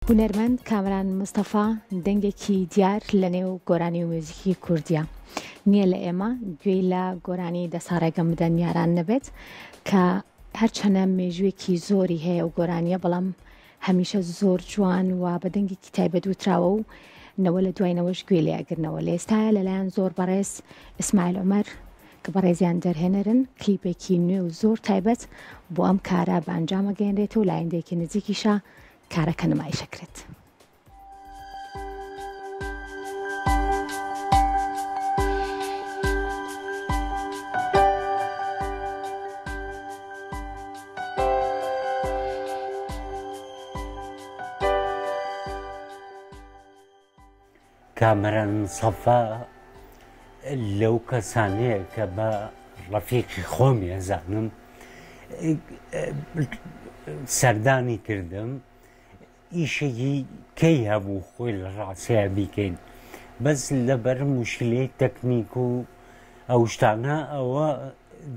هونەرمەند کامران مستەفا دەنگێکی دیار لە نێو گۆرانی و موزیکی کوردیە. نییە لە ئێمە گوێی لە گۆرانی دەسا ڕێگەم بدەن یاران نەبێت کە هەرچەنە مێژوێکی زۆری هەیە و گۆرانیە، بەڵام هەمیشە زۆر جوان و بە دەنگێکی تایبەت وتراوە و نەوە لە دوایینەوەش گوێ لێگرنەوە. لە ئێستاە لەلایەن زۆر بەڕێز ئیسماعیل عومەر کە بەڕێزیان دەرهێنەرن کلیپێکی نوێ و زۆر تایبەت بۆ ئەم کارە بە ئەنجامە گەێنرێتەوە و لایەندێکی نزیکیشە کارەکە نمایشەکرێت. کامران مستەفا لەو کەسانەیە کە بە ڕەفیقی خۆمی ئەزانم سەردانی کردم ئیشێکی کەی هەبوو خۆی لە ڕاستیە بیکەین، بەس لەبەر موشکلەی تەکنیک و ئەو شتانە ئەوە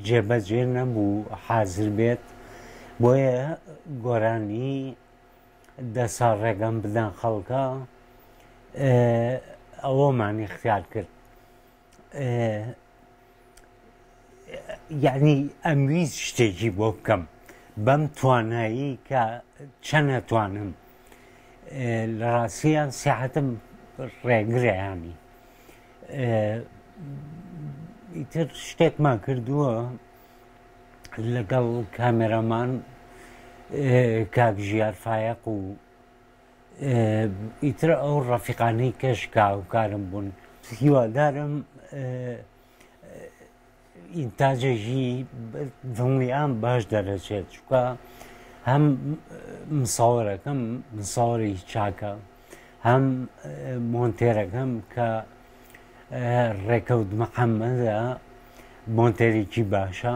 جێبەجێ نەبوو حازر بێت، بۆیە گۆرانی دەسا ڕێگەم بدەن خەڵکە ئەوەمانی اختیار کرد. یعنی ئەمویست شتێکی بۆ بکەم بەم توانایی کە چەنە توانم لە ڕاستیان سیاحەتم ڕێگرەیانی ئیتر شتێکمان کردووە لەگەڵ کامێرەمان کاک ژیار فایەق و ئیتر ئەو ڕەفیقانەی کەش کارم بوون. هیوادارم ئینتاجێکی دڵنیام باش دەرەچێت، چونکە هەم مساوەرەکەم مساوەرێکی چاکە، هەم مۆنتێرەکەم کە ڕێکەوت محەممەدە مۆنتێرێکی باشە،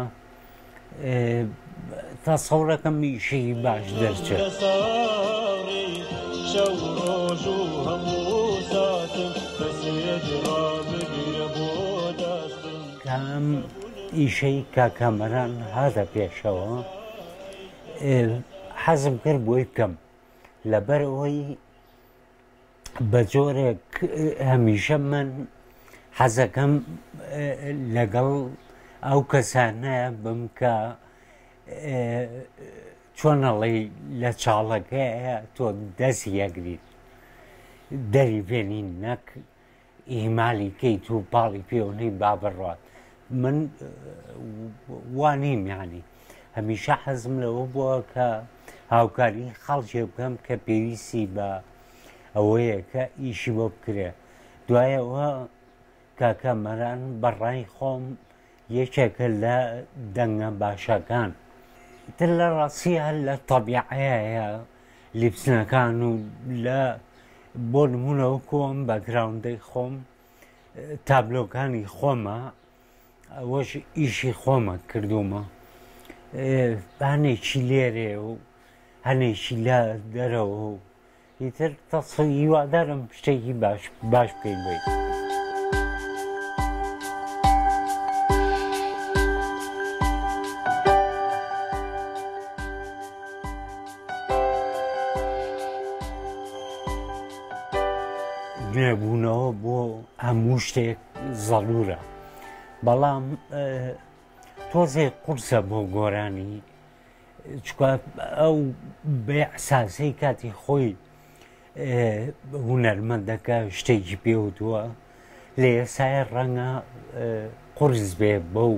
تەسەوڕەکەم ئیشێکی باش دەرچێت. ئەم ئیشەی کاکامەران هاتە پێشەوە حەزم کرد بۆی بکەم، لەبەر ئەوەی بە جۆرێک هەمیشە من حەزەکەم لەگەڵ ئەو کەسانەیە بم کە چۆنەڵی لە چاڵەکەیە تۆ دەستی یەگریت دەری بێنین، نەک ئیمالی کەیت و پاڵی پێوەی با بڕات. من وانیم، یعنی هەمیشە حەزم لەوە بووە کە هاوکاری خەڵکێ بکەم کە پێویستی بە ئەوەیە کە ئیشی بۆ بکرێ. دوایەوە کاکامەران بەڕای خۆم یەکێکە لە دەنگە باشەکان. تر لە ڕاستی هەر لە تەبیعەیە لیپسنەکان و لە بۆ نمونەوە کۆم بەگراوندەی خۆم تابلۆکانی خۆمە، ئەوەش ئیشی خۆمە کردومە، هەنێکی لێرێ و هەنێکی لە دەرەوە و ئیتر هیوادارم شتێکی باش بکەین بێت. نوێبوونەوە بۆ هەموو شتێک زەڵورە، بەڵام تۆزێ قورسە بۆ گۆرانی، چکە ئەو بێئساسەی کاتی خۆی هونەرمەندەکە شتێکی پێوتووە لە ئێسایە ڕەنگە قورس بێ بەو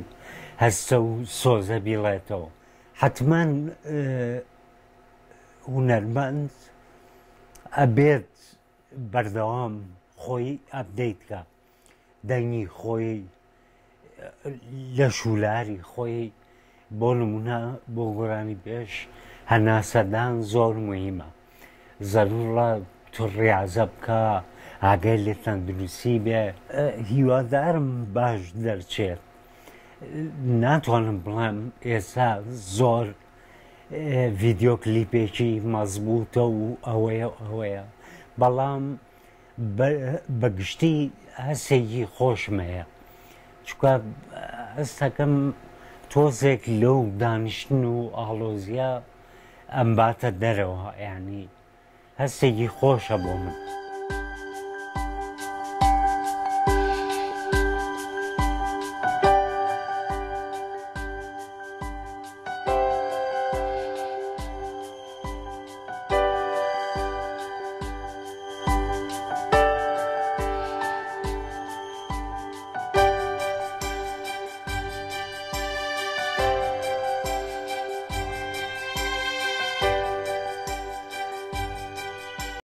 هەستە و سۆزە بیڵێتەوە. حتمما هونەرمەند ئەبێت بەردەوام خۆی ئەپدەیتکە، دەنگی خۆی لە شولاری خۆی بۆ نمونە بۆ گۆرانی پێش هەناسەدان زۆر مهمە، زەرورە تو ڕاضە بکە ئاگای لێ تەندروستی بێ. هیوادارم باش دەرچێت. ناتوانم بڵێم ئێستا زۆر ڤیدیۆ کلیپێکی مەزبوطە و ئەوەیە، بەڵام بەگشتی هەسێکی خۆشمەیە، چکە هەستەکەم تۆزێک لەو دانیشتن و ئاڵۆزیە ئەم باتە دەرەوە، یعنی هەستێکی خۆشە بۆ من.